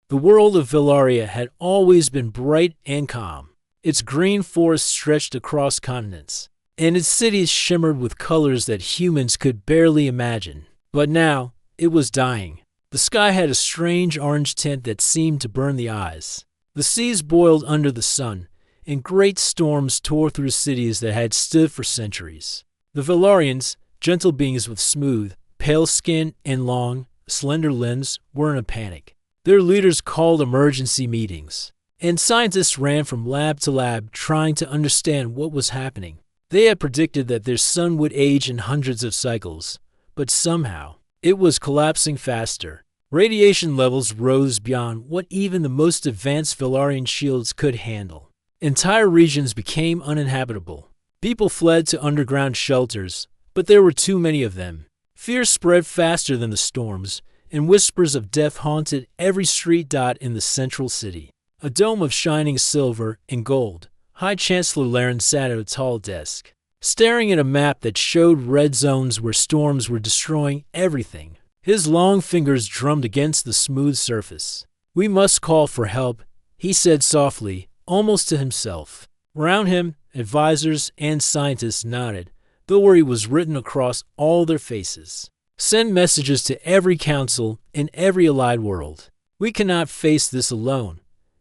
The world of Velaria had always been bright and calm. Its green forests stretched across continents, and its cities shimmered with colors that humans could barely imagine. But now, it was dying. The sky had a strange orange tint that seemed to burn the eyes. The seas boiled under the sun, and great storms tore through cities that had stood for centuries. The Velarians, gentle beings with smooth, pale skin and long, slender limbs, were in a panic. Their leaders called emergency meetings, and scientists ran from lab to lab trying to understand what was happening. They had predicted that their sun would age in hundreds of cycles, but somehow, it was collapsing faster. Radiation levels rose beyond what even the most advanced Velarian shields could handle. Entire regions became uninhabitable. People fled to underground shelters, but there were too many of them. Fear spread faster than the storms, and whispers of death haunted every street dot in the central city. A dome of shining silver and gold, High Chancellor Laren sat at a tall desk, staring at a map that showed red zones where storms were destroying everything. His long fingers drummed against the smooth surface. "We must call for help," he said softly, almost to himself. Around him, advisors and scientists nodded, the worry was written across all their faces. "Send messages to every council in every allied world. We cannot face this alone."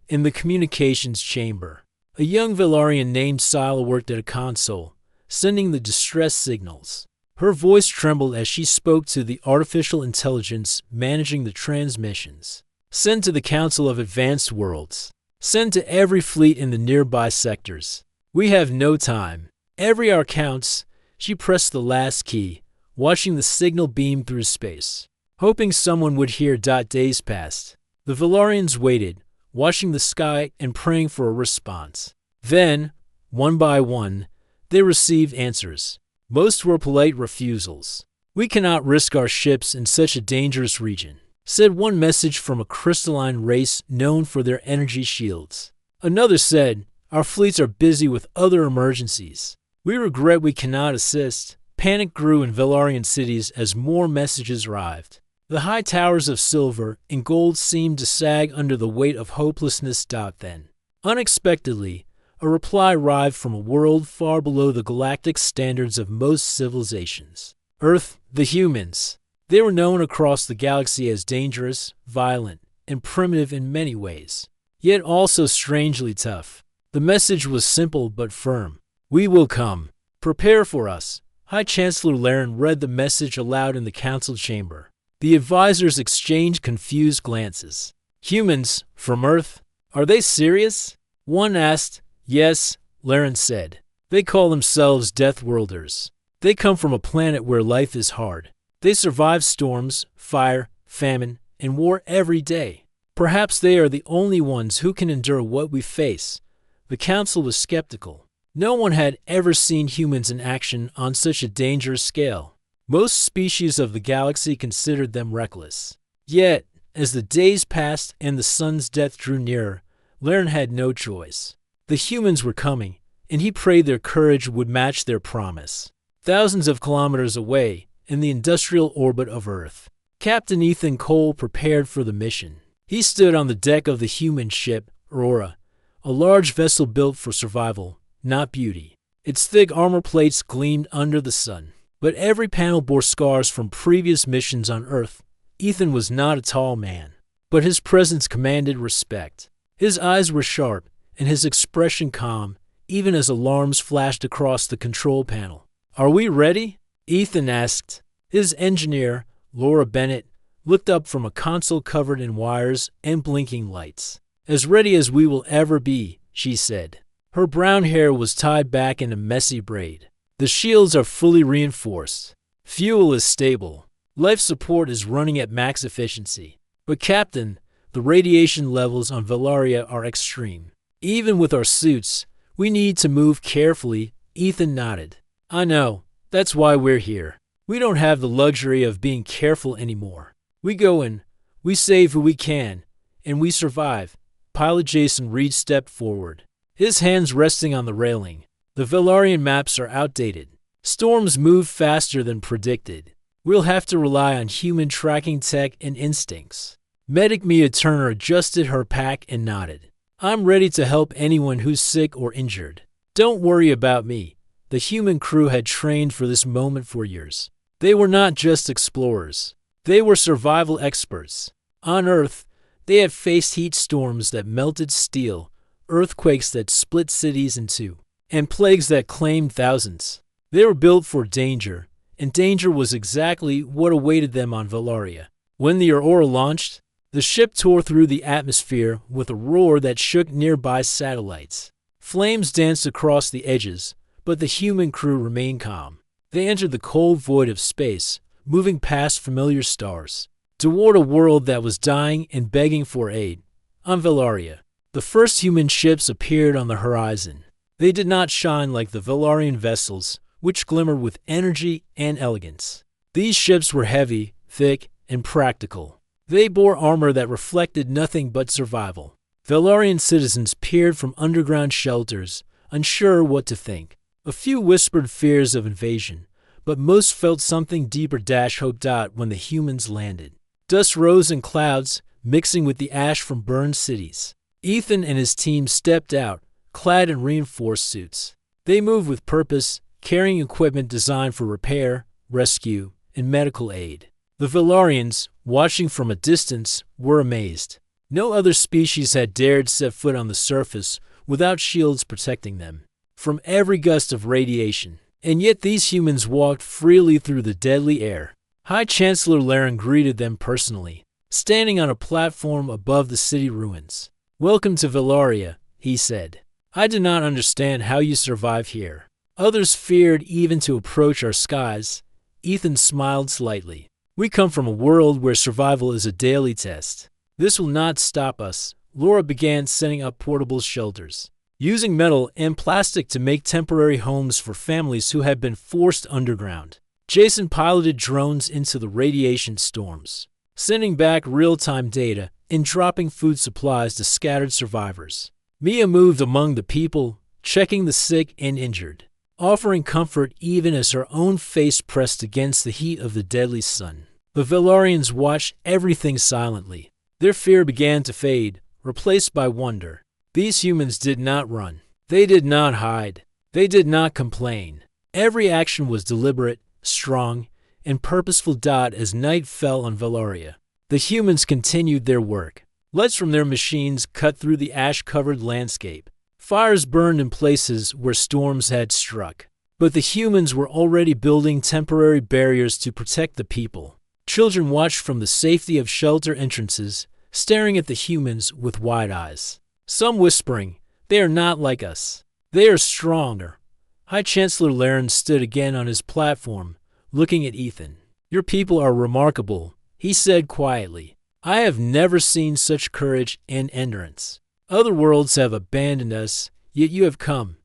In the communications chamber, a young Velarian named Sila worked at a console, sending the distress signals. Her voice trembled as she spoke to the artificial intelligence managing the transmissions. "Send to the Council of Advanced Worlds. Send to every fleet in the nearby sectors. We have no time. Every hour counts." She pressed the last key, watching the signal beam through space, hoping someone would hear. Days passed. The Velarians waited, watching the sky and praying for a response. Then, one by one, they received answers. Most were polite refusals. "We cannot risk our ships in such a dangerous region," said one message from a crystalline race known for their energy shields. Another said, "Our fleets are busy with other emergencies. We regret we cannot assist." Panic grew in Velarian cities as more messages arrived. The high towers of silver and gold seemed to sag under the weight of hopelessness. Then, unexpectedly, a reply arrived from a world far below the galactic standards of most civilizations. Earth, the humans. They were known across the galaxy as dangerous, violent, and primitive in many ways, yet also strangely tough. The message was simple but firm. "We will come. Prepare for us." High Chancellor Laren read the message aloud in the council chamber. The advisors exchanged confused glances. "Humans, from Earth? Are they serious?" One asked. "Yes," Laren said. "They call themselves Deathworlders. They come from a planet where life is hard. They survive storms, fire, famine, and war every day. Perhaps they are the only ones who can endure what we face." The council was skeptical. No one had ever seen humans in action on such a dangerous scale. Most species of the galaxy considered them reckless. Yet, as the days passed and the sun's death drew nearer, Laren had no choice. The humans were coming, and he prayed their courage would match their promise. Thousands of kilometers away, in the industrial orbit of Earth, Captain Ethan Cole prepared for the mission. He stood on the deck of the human ship, Aurora, a large vessel built for survival, not beauty. Its thick armor plates gleamed under the sun, but every panel bore scars from previous missions on Earth. Ethan was not a tall man, but his presence commanded respect. His eyes were sharp, and his expression calm, even as alarms flashed across the control panel. "Are we ready?" Ethan asked. His engineer, Laura Bennett, looked up from a console covered in wires and blinking lights. "As ready as we will ever be," she said. Her brown hair was tied back in a messy braid. "The shields are fully reinforced. Fuel is stable. Life support is running at max efficiency. But Captain, the radiation levels on Velaria are extreme. Even with our suits, we need to move carefully." Ethan nodded. "I know. That's why we're here. We don't have the luxury of being careful anymore. We go in, we save who we can, and we survive." Pilot Jason Reed stepped forward, his hands resting on the railing. "The Velarian maps are outdated. Storms move faster than predicted. We'll have to rely on human tracking tech and instincts." Medic Mia Turner adjusted her pack and nodded. I'm ready to help anyone who's sick or injured. Don't worry about me. The human crew had trained for this moment for years. They were not just explorers. They were survival experts. On Earth, they had faced heat storms that melted steel, earthquakes that split cities in two, and plagues that claimed thousands. They were built for danger, and danger was exactly what awaited them on Velaria. When the Aurora launched, the ship tore through the atmosphere with a roar that shook nearby satellites. Flames danced across the edges, but the human crew remained calm. They entered the cold void of space, moving past familiar stars, toward a world that was dying and begging for aid. On Velaria, the first human ships appeared on the horizon. They did not shine like the Velarian vessels, which glimmered with energy and elegance. These ships were heavy, thick, and practical. They bore armor that reflected nothing but survival. Velarian citizens peered from underground shelters, unsure what to think. A few whispered fears of invasion, but most felt something deeper hoped when the humans landed. Dust rose in clouds, mixing with the ash from burned cities. Ethan and his team stepped out, clad in reinforced suits. They moved with purpose, carrying equipment designed for repair, rescue, and medical aid. The Velarians, watching from a distance, were amazed. No other species had dared set foot on the surface without shields protecting them from every gust of radiation. And yet these humans walked freely through the deadly air. High Chancellor Laren greeted them personally, standing on a platform above the city ruins. Welcome to Velaria, he said. I do not understand how you survive here. Others feared even to approach our skies. Ethan smiled slightly. We come from a world where survival is a daily test. This will not stop us. Laura began setting up portable shelters, using metal and plastic to make temporary homes for families who had been forced underground. Jason piloted drones into the radiation storms, sending back real-time data and dropping food supplies to scattered survivors. Mia moved among the people, checking the sick and injured, offering comfort even as her own face pressed against the heat of the deadly sun. The Velarians watched everything silently. Their fear began to fade, replaced by wonder. These humans did not run. They did not hide. They did not complain. Every action was deliberate, strong, and purposeful. As night fell on Velaria, the humans continued their work. Lights from their machines cut through the ash-covered landscape. Fires burned in places where storms had struck. But the humans were already building temporary barriers to protect the people. Children watched from the safety of shelter entrances, staring at the humans with wide eyes. Some whispering, "They are not like us. They are stronger." High Chancellor Laren stood again on his platform, looking at Ethan. "Your people are remarkable," he said quietly. "I have never seen such courage and endurance. Other worlds have abandoned us, yet you have come."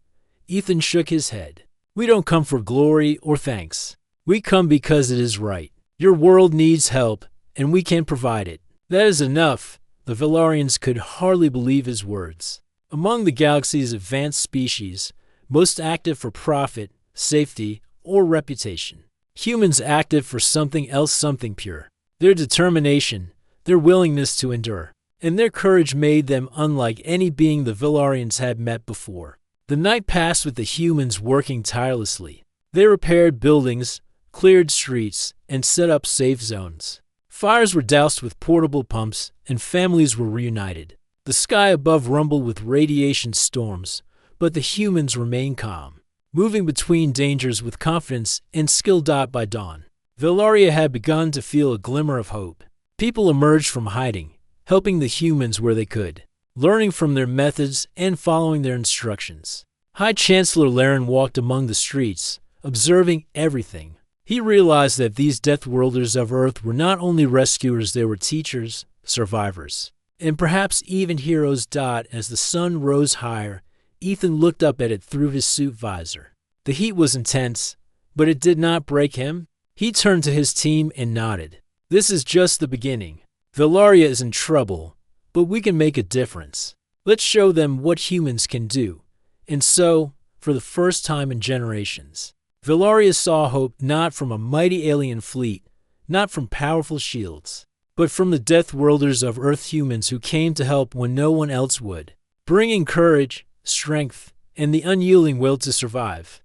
Ethan shook his head. "We don't come for glory or thanks. We come because it is right. Your world needs help, and we can provide it. That is enough." The Velarians could hardly believe his words. Among the galaxy's advanced species, most active for profit, safety, or reputation. Humans active for something else, something pure. Their determination, their willingness to endure, and their courage made them unlike any being the Velarians had met before. The night passed with the humans working tirelessly. They repaired buildings, cleared streets, and set up safe zones. Fires were doused with portable pumps, and families were reunited. The sky above rumbled with radiation storms, but the humans remained calm, moving between dangers with confidence and skill. By dawn, Velaria had begun to feel a glimmer of hope. People emerged from hiding, helping the humans where they could, learning from their methods and following their instructions. High Chancellor Laren walked among the streets, observing everything. He realized that these Deathworlders of Earth were not only rescuers, they were teachers, survivors, and perhaps even heroes. As the sun rose higher, Ethan looked up at it through his suit visor. The heat was intense, but it did not break him. He turned to his team and nodded. "This is just the beginning. Velaria is in trouble, but we can make a difference. Let's show them what humans can do." And so, for the first time in generations, Velaria saw hope not from a mighty alien fleet, not from powerful shields, but but from the Deathworlders of Earth humans who came to help when no one else would, bringing courage, strength, and the unyielding will to survive.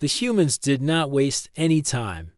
The humans did not waste any time.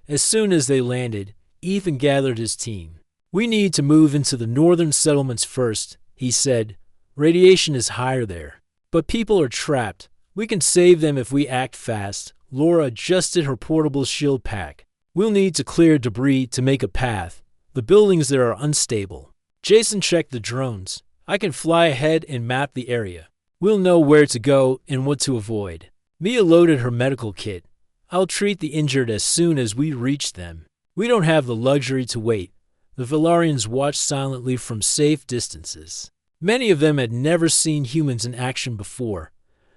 As soon as they landed, Ethan gathered his team. "We need to move into the northern settlements first," he said. "Radiation is higher there. But people are trapped. We can save them if we act fast." Laura adjusted her portable shield pack. "We'll need to clear debris to make a path. The buildings there are unstable." Jason checked the drones. "I can fly ahead and map the area. We'll know where to go and what to avoid." Mia loaded her medical kit. "I'll treat the injured as soon as we reach them. We don't have the luxury to wait." The Valarians watched silently from safe distances. Many of them had never seen humans in action before.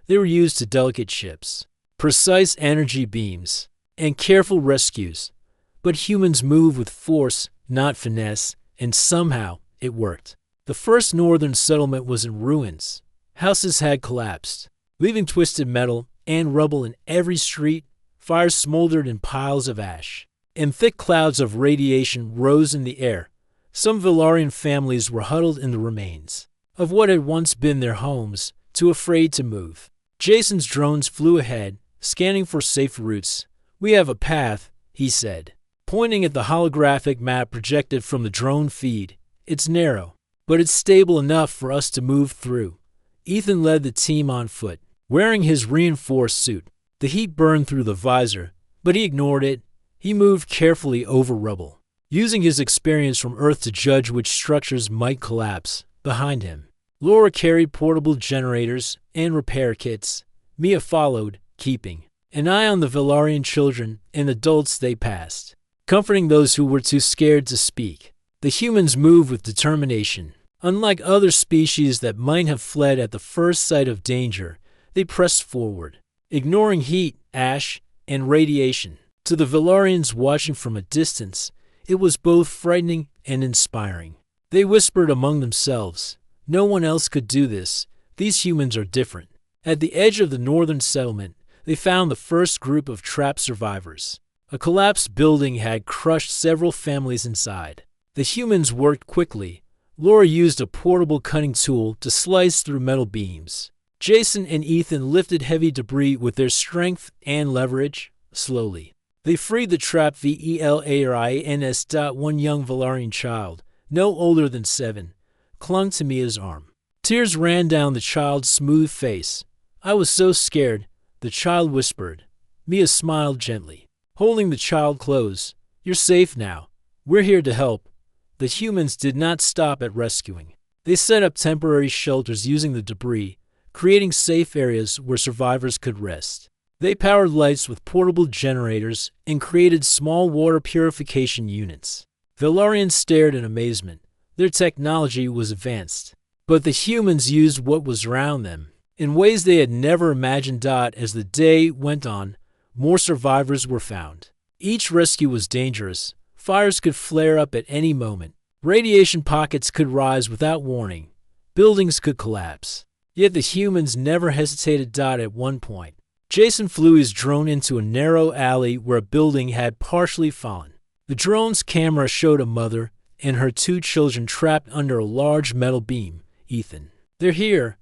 They were used to delicate ships, precise energy beams, and careful rescues. But humans move with force, not finesse, and somehow it worked. The first northern settlement was in ruins. Houses had collapsed, leaving twisted metal and rubble in every street. Fires smoldered in piles of ash, and thick clouds of radiation rose in the air. Some Valarian families were huddled in the remains of what had once been their homes, too afraid to move. Jason's drones flew ahead, scanning for safe routes. "We have a path," he said, pointing at the holographic map projected from the drone feed. "It's narrow, but it's stable enough for us to move through." Ethan led the team on foot, wearing his reinforced suit. The heat burned through the visor, but he ignored it. He moved carefully over rubble, using his experience from Earth to judge which structures might collapse. Behind him, Laura carried portable generators and repair kits. Mia followed, keeping an eye on the Valarian children and adults they passed, comforting those who were too scared to speak. The humans moved with determination. Unlike other species that might have fled at the first sight of danger, they pressed forward, ignoring heat, ash, and radiation. To the Valarians watching from a distance, it was both frightening and inspiring. They whispered among themselves, "No one else could do this. These humans are different." At the edge of the northern settlement, they found the first group of trapped survivors. A collapsed building had crushed several families inside. The humans worked quickly. Laura used a portable cutting tool to slice through metal beams. Jason and Ethan lifted heavy debris with their strength and leverage. Slowly, they freed the trapped Valarians. One young Valarian child, no older than 7, clung to Mia's arm. Tears ran down the child's smooth face. "I was so scared," the child whispered. Mia smiled gently, holding the child close. "You're safe now. We're here to help." The humans did not stop at rescuing. They set up temporary shelters using the debris, creating safe areas where survivors could rest. They powered lights with portable generators and created small water purification units. Valarians stared in amazement. Their technology was advanced, but the humans used what was around them in ways they had never imagined. As the day went on, more survivors were found. Each rescue was dangerous. Fires could flare up at any moment. Radiation pockets could rise without warning. Buildings could collapse. Yet the humans never hesitated. At one point, Jason flew his drone into a narrow alley where a building had partially fallen. The drone's camera showed a mother and her 2 children trapped under a large metal beam. "Ethan, they're here.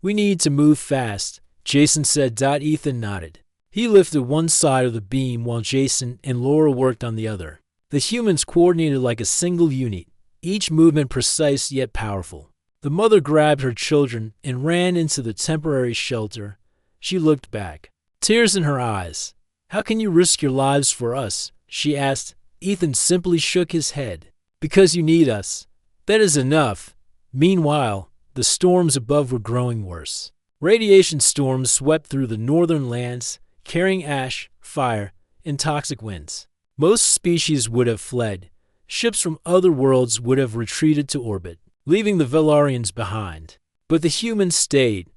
We need to move fast," Jason said. Ethan nodded. He lifted one side of the beam while Jason and Laura worked on the other. The humans coordinated like a single unit, each movement precise yet powerful. The mother grabbed her children and ran into the temporary shelter. She looked back, tears in her eyes. "How can you risk your lives for us?" she asked. Ethan simply shook his head. "Because you need us. That is enough." Meanwhile, the storms above were growing worse. Radiation storms swept through the northern lands, carrying ash, fire, and toxic winds. Most species would have fled. Ships from other worlds would have retreated to orbit, leaving the Valarians behind. But the humans stayed.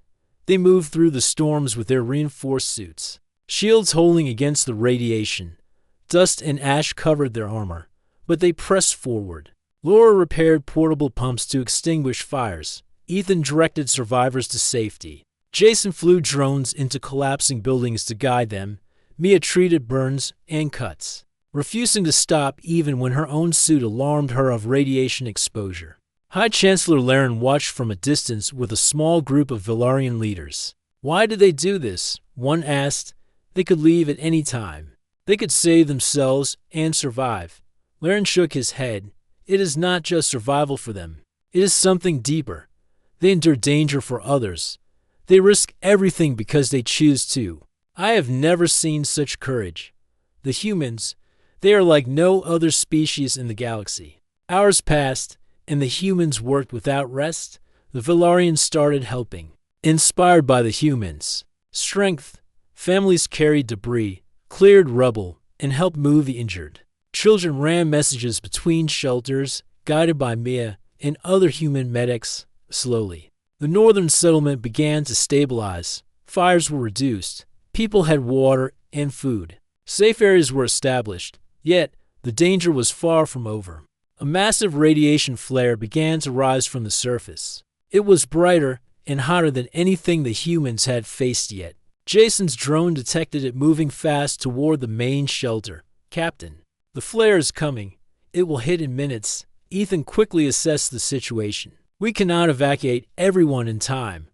They moved through the storms with their reinforced suits, shields holding against the radiation. Dust and ash covered their armor, but they pressed forward. Laura repaired portable pumps to extinguish fires. Ethan directed survivors to safety. Jason flew drones into collapsing buildings to guide them. Mia treated burns and cuts. refusing to stop even when her own suit alarmed her of radiation exposure. High Chancellor Laren watched from a distance with a small group of Velaryon leaders. Why did they do this? One asked. They could leave at any time. They could save themselves and survive. Laren shook his head. It is not just survival for them. It is something deeper. They endure danger for others. They risk everything because they choose to. I have never seen such courage. The humans, they are like no other species in the galaxy. Hours passed, and the humans worked without rest. The Velaryons started helping. Inspired by the humans' strength, families carried debris, cleared rubble, and helped move the injured. Children ran messages between shelters, guided by Mia and other human medics. Slowly, the northern settlement began to stabilize. Fires were reduced. People had water and food. Safe areas were established. Yet, the danger was far from over. A massive radiation flare began to rise from the surface. It was brighter and hotter than anything the humans had faced yet. Jason's drone detected it moving fast toward the main shelter. Captain, the flare is coming. It will hit in minutes. Ethan quickly assessed the situation. We cannot evacuate everyone in time.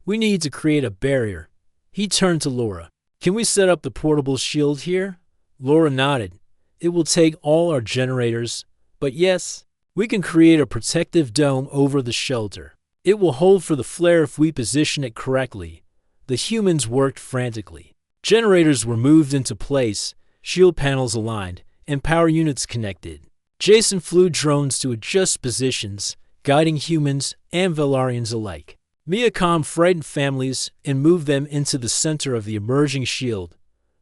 We need to create a barrier. He turned to Laura. Can we set up the portable shield here? Laura nodded. It will take all our generators, but yes, we can create a protective dome over the shelter. It will hold for the flare if we position it correctly. The humans worked frantically. Generators were moved into place, shield panels aligned, and power units connected. Jason flew drones to adjust positions, guiding humans and Velaryons alike. Mia calmed frightened families and moved them into the center of the emerging shield.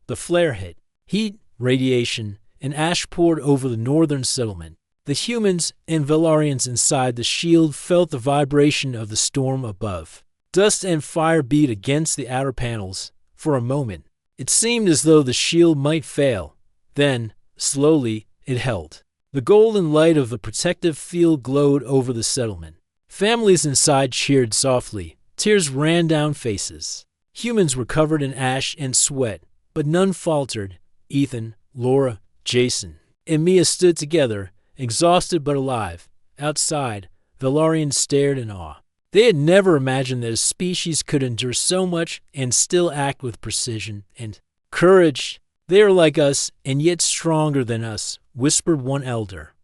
The flare hit. Heat, radiation, and ash poured over the northern settlement. The humans and Velaryons inside the shield felt the vibration of the storm above. Dust and fire beat against the outer panels. For a moment, it seemed as though the shield might fail. Then, slowly, it held. The golden light of the protective field glowed over the settlement. Families inside cheered softly. Tears ran down faces. Humans were covered in ash and sweat, but none faltered. Ethan, Laura, Jason, and Mia stood together, exhausted but alive. Outside, Velaryons stared in awe. They had never imagined that a species could endure so much and still act with precision and courage. They are like us, and yet stronger than us, whispered one elder.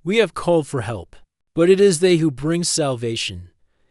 We have called for help, but it is they who bring salvation.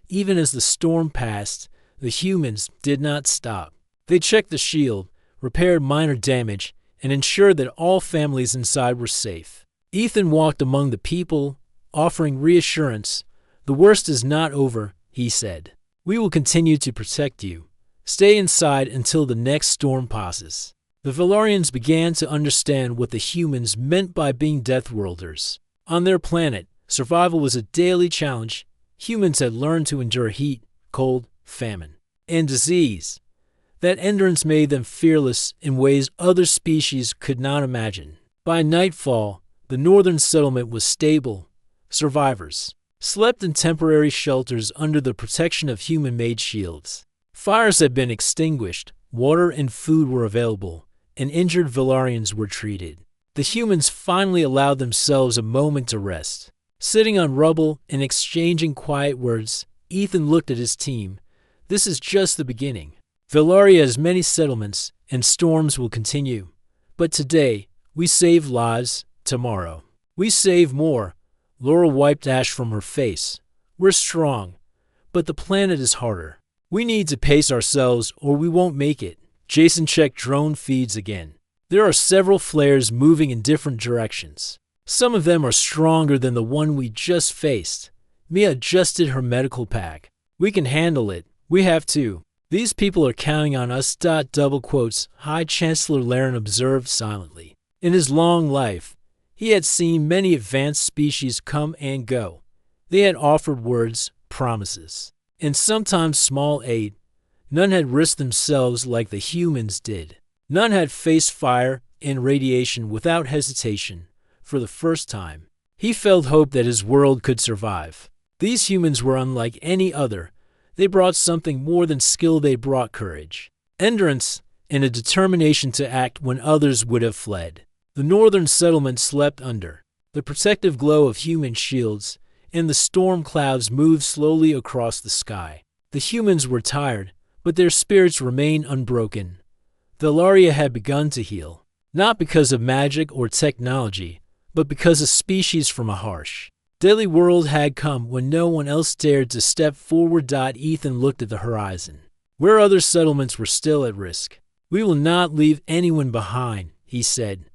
Even as the storm passed, the humans did not stop. They checked the shield, repaired minor damage, and ensured that all families inside were safe. Ethan walked among the people, offering reassurance. The worst is not over, he said. We will continue to protect you. Stay inside until the next storm passes. The Velaryons began to understand what the humans meant by being Deathworlders. On their planet, survival was a daily challenge. Humans had learned to endure heat, cold, famine, and disease. That endurance made them fearless in ways other species could not imagine. By nightfall, the northern settlement was stable. Survivors slept in temporary shelters under the protection of human-made shields. Fires had been extinguished, water and food were available, and injured Velaryons were treated. The humans finally allowed themselves a moment to rest. Sitting on rubble and exchanging quiet words, Ethan looked at his team. This is just the beginning. Velaria has many settlements, and storms will continue. But today, we save lives. Tomorrow, we save more. Laura wiped ash from her face. We're strong, but the planet is harder. We need to pace ourselves or we won't make it. Jason checked drone feeds again. There are several flares moving in different directions. Some of them are stronger than the one we just faced. Mia adjusted her medical pack. We can handle it. We have to. These people are counting on us. Double quotes. High Chancellor Laren observed silently. In his long life, he had seen many advanced species come and go. They had offered words, promises, and sometimes small aid. None had risked themselves like the humans did. None had faced fire and radiation without hesitation. For the first time, he felt hope that his world could survive. These humans were unlike any other. They brought something more than skill. They brought courage, endurance, and a determination to act when others would have fled. The northern settlement slept under the protective glow of human shields, and the storm clouds moved slowly across the sky. The humans were tired, but their spirits remained unbroken. Velaria had begun to heal, not because of magic or technology, but because a species from a harsh, deadly world had come when no one else dared to step forward. Ethan looked at the horizon, where other settlements were still at risk. "We will not leave anyone behind," he said.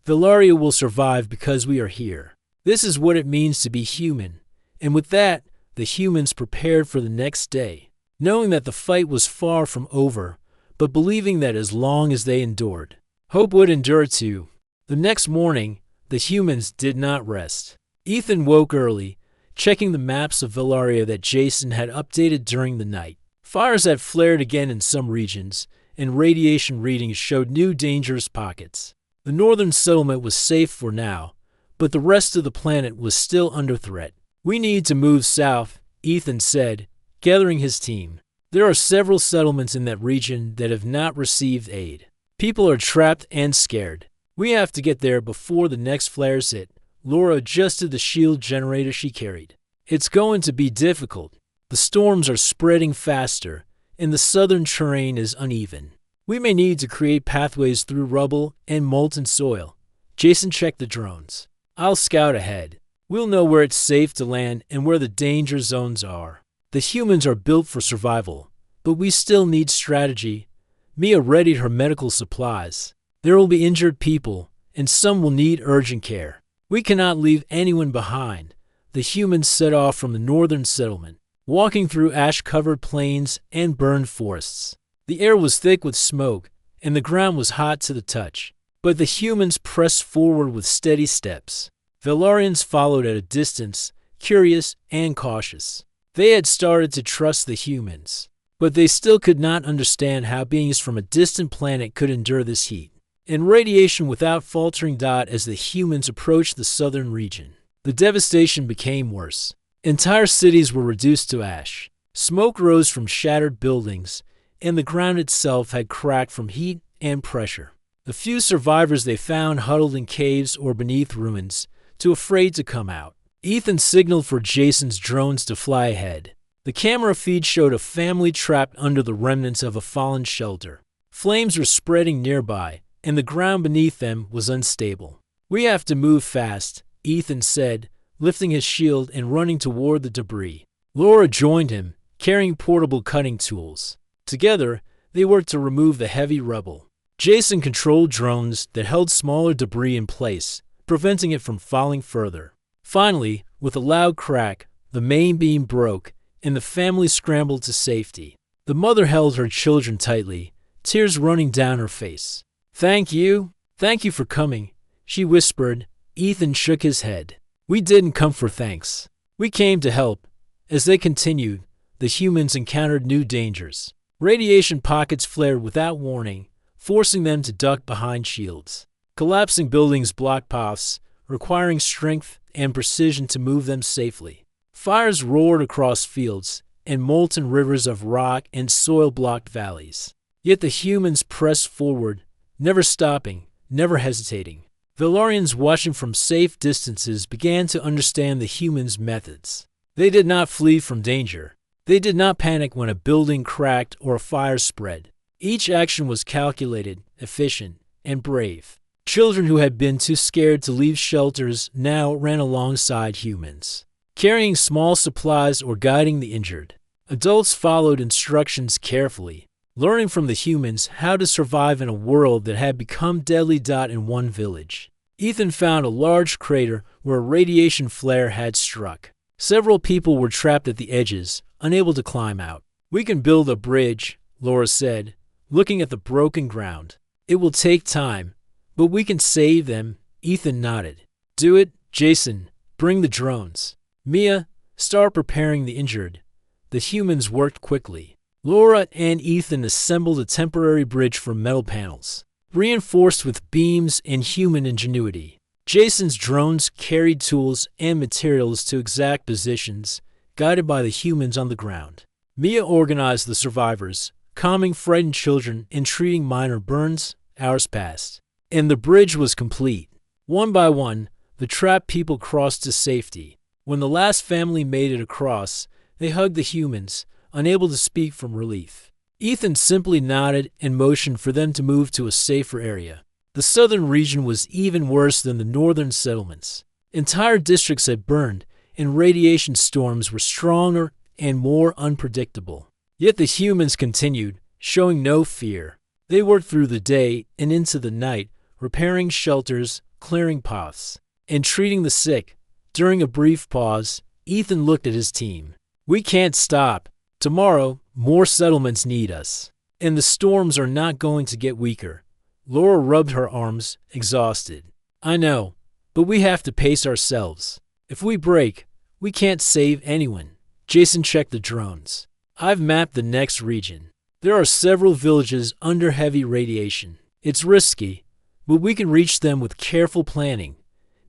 "Velaria will survive because we are here. This is what it means to be human." And with that, the humans prepared for the next day, knowing that the fight was far from over, but believing that as long as they endured, hope would endure too. The next morning, the humans did not rest. Ethan woke early, checking the maps of Velaria that Jason had updated during the night. Fires had flared again in some regions, and radiation readings showed new dangerous pockets. The northern settlement was safe for now, but the rest of the planet was still under threat. "We need to move south," Ethan said, gathering his team. "There are several settlements in that region that have not received aid. People are trapped and scared. We have to get there before the next flares hit." Laura adjusted the shield generator she carried. "It's going to be difficult. The storms are spreading faster, and the southern terrain is uneven. We may need to create pathways through rubble and molten soil." Jason checked the drones. "I'll scout ahead. We'll know where it's safe to land and where the danger zones are. The humans are built for survival, but we still need strategy." Mia readied her medical supplies. "There will be injured people, and some will need urgent care. We cannot leave anyone behind." The humans set off from the northern settlement, walking through ash-covered plains and burned forests. The air was thick with smoke, and the ground was hot to the touch. But the humans pressed forward with steady steps. Velarians followed at a distance, curious and cautious. They had started to trust the humans, but they still could not understand how beings from a distant planet could endure this heat and radiation without faltering. As the humans approached the southern region, the devastation became worse. Entire cities were reduced to ash. Smoke rose from shattered buildings, and the ground itself had cracked from heat and pressure. The few survivors they found huddled in caves or beneath ruins, too afraid to come out. Ethan signaled for Jason's drones to fly ahead. The camera feed showed a family trapped under the remnants of a fallen shelter. Flames were spreading nearby, and the ground beneath them was unstable. "We have to move fast," Ethan said, lifting his shield and running toward the debris. Laura joined him, carrying portable cutting tools. Together, they worked to remove the heavy rubble. Jason controlled drones that held smaller debris in place, preventing it from falling further. Finally, with a loud crack, the main beam broke, and the family scrambled to safety. The mother held her children tightly, tears running down her face. Thank you for coming," she whispered. Ethan shook his head. "We didn't come for thanks. We came to help." As they continued, the humans encountered new dangers. Radiation pockets flared without warning, forcing them to duck behind shields. Collapsing buildings blocked paths, requiring strength and precision to move them safely. Fires roared across fields, and molten rivers of rock and soil blocked valleys. Yet the humans pressed forward, never stopping, never hesitating. Velarians watching from safe distances began to understand the humans' methods. They did not flee from danger. They did not panic when a building cracked or a fire spread. Each action was calculated, efficient, and brave. Children who had been too scared to leave shelters now ran alongside humans, carrying small supplies or guiding the injured. Adults followed instructions carefully, learning from the humans how to survive in a world that had become deadly. In one village, Ethan found a large crater where a radiation flare had struck. Several people were trapped at the edges, unable to climb out. "We can build a bridge," Laura said, looking at the broken ground. "It will take time, but we can save them." Ethan nodded. "Do it, Jason. Bring the drones. Mia, start preparing the injured." The humans worked quickly. Laura and Ethan assembled a temporary bridge from metal panels, reinforced with beams and human ingenuity. Jason's drones carried tools and materials to exact positions, guided by the humans on the ground. Mia organized the survivors, calming frightened children and treating minor burns. Hours passed. and the bridge was complete. One by one, the trapped people crossed to safety. When the last family made it across, they hugged the humans, unable to speak from relief. Ethan simply nodded and motioned for them to move to a safer area. The southern region was even worse than the northern settlements. Entire districts had burned, and radiation storms were stronger and more unpredictable. Yet the humans continued, showing no fear. They worked through the day and into the night, repairing shelters, clearing paths, and treating the sick. During a brief pause, Ethan looked at his team. "We can't stop. Tomorrow, more settlements need us. And the storms are not going to get weaker." Laura rubbed her arms, exhausted. "I know, but we have to pace ourselves. If we break, we can't save anyone." Jason checked the drones. "I've mapped the next region. There are several villages under heavy radiation. It's risky, but we can reach them with careful planning."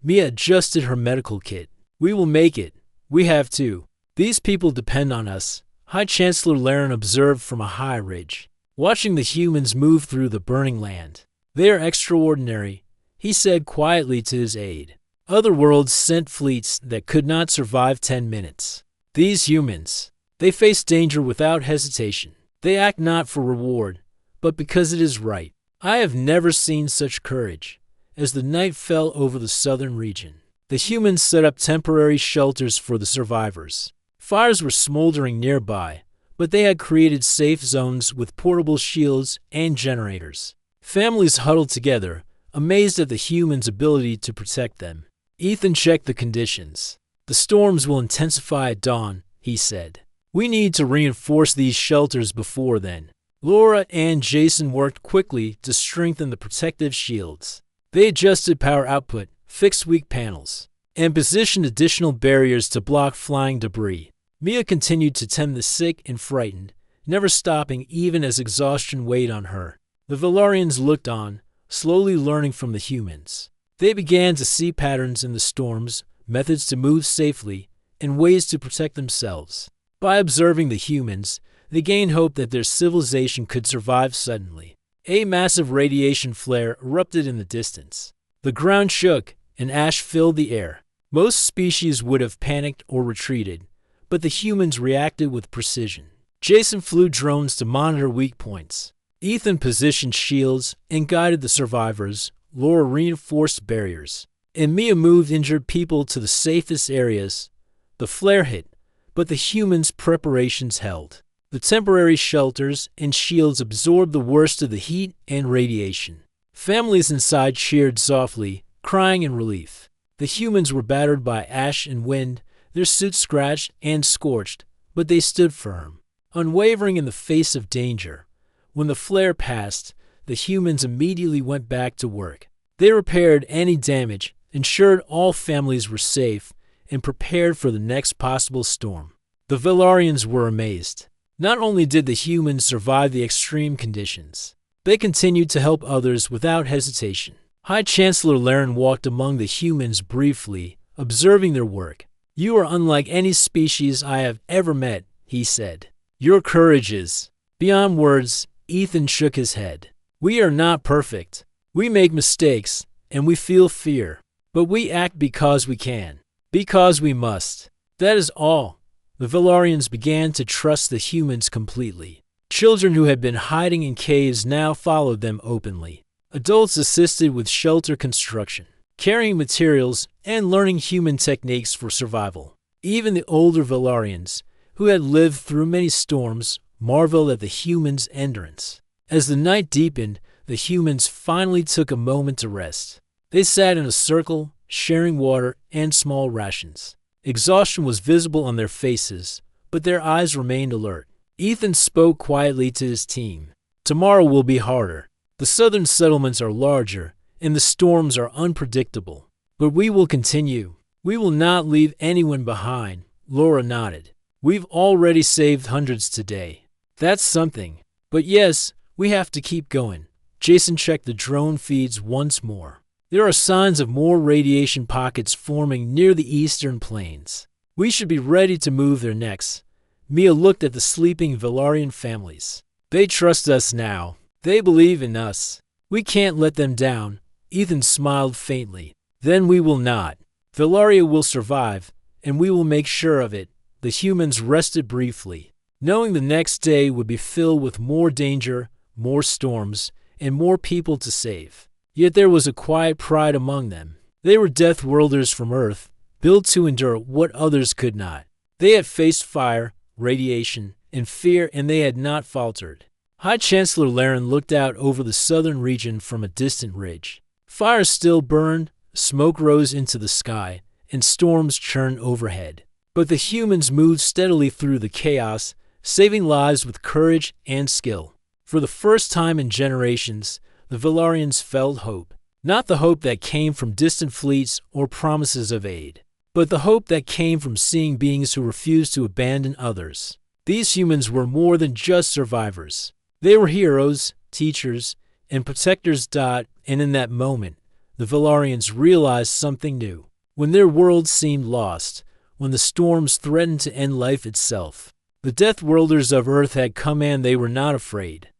Mia adjusted her medical kit. "We will make it. We have to. These people depend on us." High Chancellor Laren observed from a high ridge, watching the humans move through the burning land. "They are extraordinary," he said quietly to his aide. "Other worlds sent fleets that could not survive 10 minutes. These humans, they face danger without hesitation. They act not for reward, but because it is right." I have never seen such courage. As the night fell over the southern region, the humans set up temporary shelters for the survivors. Fires were smoldering nearby, but they had created safe zones with portable shields and generators. Families huddled together, amazed at the humans' ability to protect them. Ethan checked the conditions. "The storms will intensify at dawn," he said. "We need to reinforce these shelters before then." Laura and Jason worked quickly to strengthen the protective shields. They adjusted power output, fixed weak panels, and positioned additional barriers to block flying debris. Mia continued to tend the sick and frightened, never stopping even as exhaustion weighed on her. The Valarians looked on, slowly learning from the humans. They began to see patterns in the storms, methods to move safely, and ways to protect themselves. By observing the humans, they gained hope that their civilization could survive suddenly. A massive radiation flare erupted in the distance. The ground shook, and ash filled the air. Most species would have panicked or retreated, but the humans reacted with precision. Jason flew drones to monitor weak points. Ethan positioned shields and guided the survivors. Laura reinforced barriers, and Mia moved injured people to the safest areas. The flare hit, but the humans' preparations held. The temporary shelters and shields absorbed the worst of the heat and radiation. Families inside cheered softly, crying in relief. The humans were battered by ash and wind, their suits scratched and scorched, but they stood firm, unwavering in the face of danger. When the flare passed, the humans immediately went back to work. They repaired any damage, ensured all families were safe, and prepared for the next possible storm. The Valarians were amazed. Not only did the humans survive the extreme conditions, they continued to help others without hesitation. High Chancellor Laren walked among the humans briefly, observing their work. "You are unlike any species I have ever met," he said. "Your courage is beyond words." Ethan shook his head. "We are not perfect. We make mistakes, and we feel fear. But we act because we can, because we must. That is all." The Valarians began to trust the humans completely. Children who had been hiding in caves now followed them openly. Adults assisted with shelter construction, carrying materials, and learning human techniques for survival. Even the older Valarians, who had lived through many storms, marveled at the humans' endurance. As the night deepened, the humans finally took a moment to rest. They sat in a circle, sharing water and small rations. Exhaustion was visible on their faces, but their eyes remained alert. Ethan spoke quietly to his team. "Tomorrow will be harder. The southern settlements are larger, and the storms are unpredictable. But we will continue. We will not leave anyone behind." Laura nodded. "We've already saved hundreds today. That's something. But yes, we have to keep going." Jason checked the drone feeds once more. There are signs of more radiation pockets forming near the eastern plains. We should be ready to move there next. Mia looked at the sleeping Valarian families. "They trust us now. They believe in us. We can't let them down." Ethan smiled faintly. Then we will not. Velaria will survive, and we will make sure of it. The humans rested briefly, knowing the next day would be filled with more danger, more storms, and more people to save. Yet there was a quiet pride among them. They were Deathworlders from Earth, built to endure what others could not. They had faced fire, radiation, and fear, and they had not faltered. High Chancellor Laren looked out over the southern region from a distant ridge. Fire still burned, smoke rose into the sky, and storms churned overhead. But the humans moved steadily through the chaos, saving lives with courage and skill. For the first time in generations, the Velarrians felt hope. Not the hope that came from distant fleets or promises of aid, but the hope that came from seeing beings who refused to abandon others. These humans were more than just survivors. They were heroes, teachers, and protectors. And in that moment, the Velarrians realized something new. When their world seemed lost, when the storms threatened to end life itself, the Deathworlders of Earth had come, and they were not afraid.